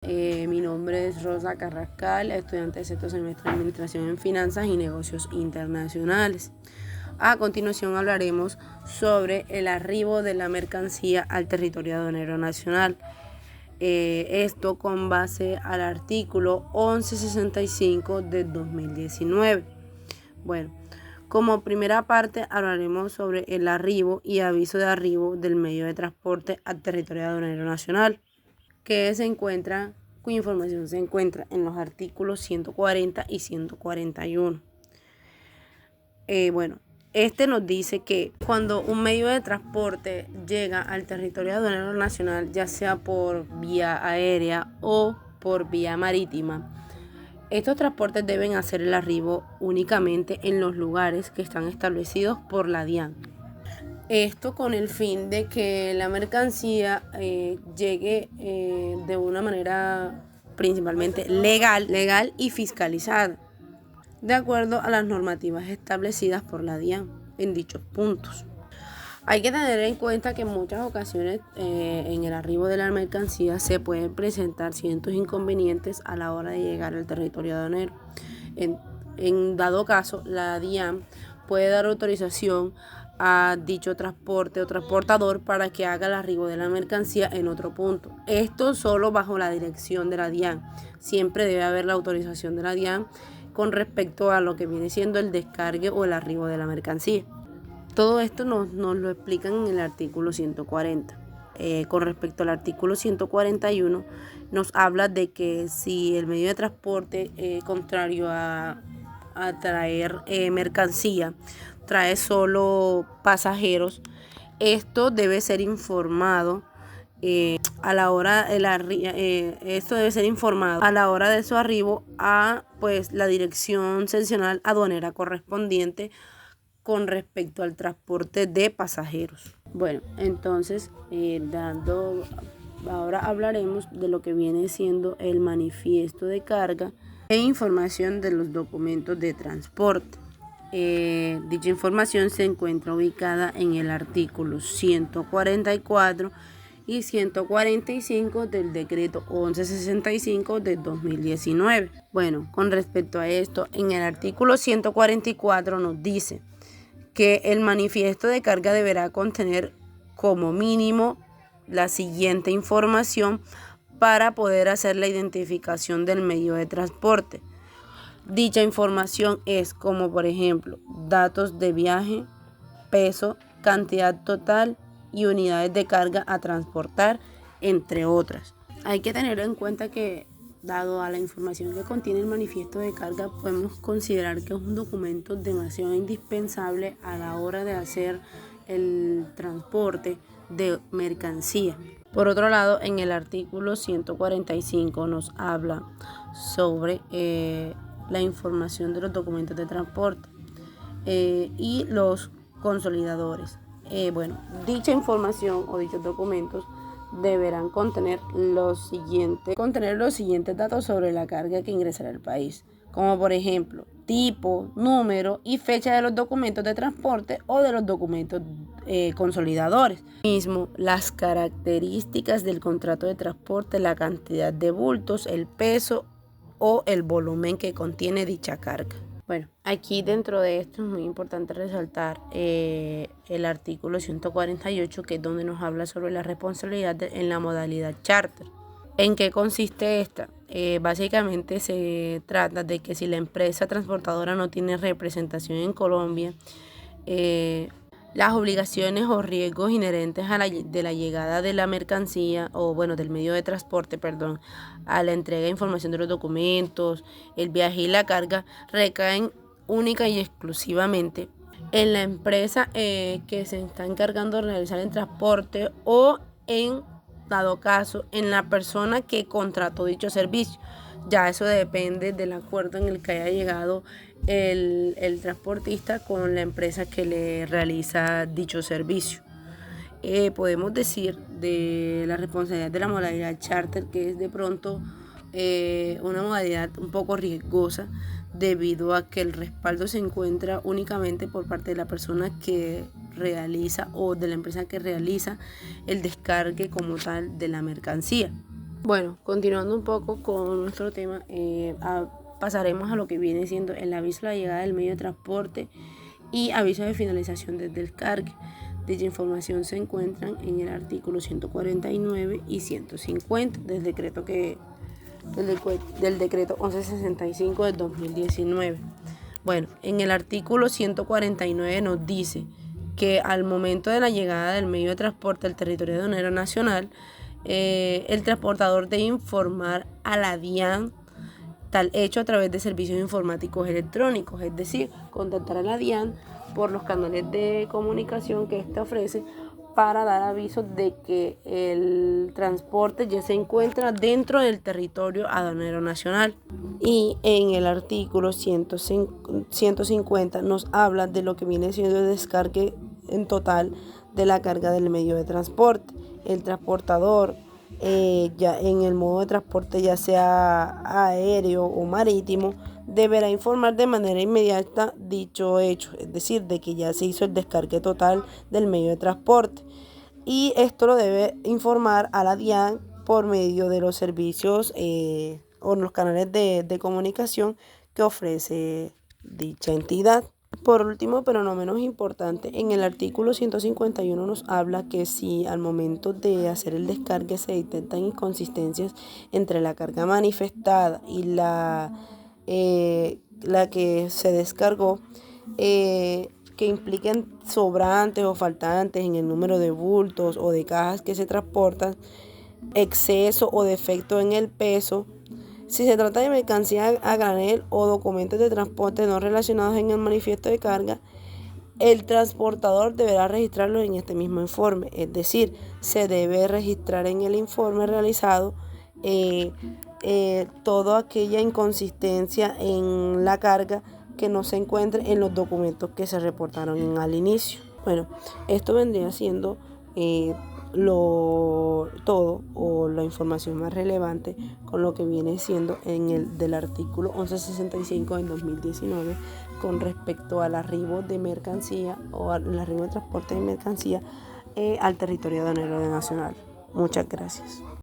Mi nombre es Rosa Carrascal, estudiante de sexto semestre de Administración en Finanzas y Negocios Internacionales. A continuación hablaremos sobre el arribo de la mercancía al territorio aduanero nacional. Esto con base al artículo 1165 del 2019. Bueno, como primera parte hablaremos sobre el arribo y aviso de arribo del medio de transporte al territorio aduanero nacional, cuya información se encuentra en los artículos 140 y 141. Este nos dice que cuando un medio de transporte llega al territorio aduanero nacional, ya sea por vía aérea o por vía marítima, estos transportes deben hacer el arribo únicamente en los lugares que están establecidos por la DIAN. Esto con el fin de que la mercancía llegue de una manera principalmente legal y fiscalizada, de acuerdo a las normativas establecidas por la DIAN en dichos puntos. Hay que tener en cuenta que en muchas ocasiones en el arribo de la mercancía se pueden presentar ciertos inconvenientes a la hora de llegar al territorio aduanero. En dado caso, la DIAN puede dar autorización a dicho transporte o transportador para que haga el arribo de la mercancía en otro punto. Esto solo bajo la dirección de la DIAN. Siempre debe haber la autorización de la DIAN con respecto a lo que viene siendo el descargue o el arribo de la mercancía. Todo esto nos lo explican en el artículo 140. Con respecto al artículo 141, nos habla de que si el medio de transporte contrario a traer mercancía trae solo pasajeros, esto debe ser informado a la hora de su arribo a la dirección seccional aduanera correspondiente con respecto al transporte de pasajeros. Bueno, entonces ahora hablaremos de lo que viene siendo el manifiesto de carga e información de los documentos de transporte. Dicha información se encuentra ubicada en el artículo 144 y 145 del decreto 1165 del 2019. Bueno, con respecto a esto, en el artículo 144 nos dice que el manifiesto de carga deberá contener como mínimo la siguiente información para poder hacer la identificación del medio de transporte. Dicha información es como por ejemplo datos de viaje, peso, cantidad total y unidades de carga a transportar, entre otras. Hay que tener en cuenta que, dado a la información que contiene el manifiesto de carga, podemos considerar que es un documento demasiado indispensable a la hora de hacer el transporte de mercancía. Por otro lado, en el artículo 145 nos habla sobre la información de los documentos de transporte y los consolidadores. Dicha información o dichos documentos deberán contener los siguientes datos sobre la carga que ingresará al país, como por ejemplo tipo, número y fecha de los documentos de transporte o de los documentos consolidadores. Mismo, las características del contrato de transporte, la cantidad de bultos, el peso o el volumen que contiene dicha carga. Bueno, aquí dentro de esto es muy importante resaltar el artículo 148, que es donde nos habla sobre la responsabilidad en la modalidad charter. ¿En qué consiste esta? Básicamente se trata de que si la empresa transportadora no tiene representación en Colombia, las obligaciones o riesgos inherentes de la llegada de la mercancía del medio de transporte, a la entrega de información de los documentos, el viaje y la carga recaen única y exclusivamente en la empresa que se está encargando de realizar el transporte o, en dado caso, en la persona que contrató dicho servicio. Ya eso depende del acuerdo en el que haya llegado el transportista con la empresa que le realiza dicho servicio. Podemos decir de la responsabilidad de la modalidad charter que es de pronto una modalidad un poco riesgosa, debido a que el respaldo se encuentra únicamente por parte de la persona que realiza o de la empresa que realiza el descargue como tal de la mercancía. Bueno, continuando un poco con nuestro tema, pasaremos a lo que viene siendo el aviso de la llegada del medio de transporte y aviso de finalización del descargue. Dicha información se encuentran en el artículo 149 y 150 del decreto del decreto 1165 del 2019. Bueno, en el artículo 149 nos dice que al momento de la llegada del medio de transporte al territorio aduanero nacional, el transportador debe informar a la DIAN tal hecho a través de servicios informáticos electrónicos, es decir, contactar a la DIAN por los canales de comunicación que ésta ofrece para dar aviso de que el transporte ya se encuentra dentro del territorio aduanero nacional. Y en el artículo 150 nos habla de lo que viene siendo el descargue en total de la carga del medio de transporte. El transportador, ya en el modo de transporte, ya sea aéreo o marítimo, deberá informar de manera inmediata dicho hecho, es decir, de que ya se hizo el descargue total del medio de transporte. Y esto lo debe informar a la DIAN por medio de los servicios o los canales de comunicación que ofrece dicha entidad. Por último, pero no menos importante, en el artículo 151 nos habla que si al momento de hacer el descargue se detectan inconsistencias entre la carga manifestada y la que se descargó, que impliquen sobrantes o faltantes en el número de bultos o de cajas que se transportan, exceso o defecto en el peso, si se trata de mercancía a granel o documentos de transporte no relacionados en el manifiesto de carga, el transportador deberá registrarlos en este mismo informe, es decir, se debe registrar en el informe realizado toda aquella inconsistencia en la carga que no se encuentre en los documentos que se reportaron al inicio. Bueno, esto vendría siendo todo o la información más relevante con lo que viene siendo en el del artículo 1165 del 2019 con respecto al arribo de mercancía o al arribo de transporte de mercancía al territorio aduanero nacional. Muchas gracias.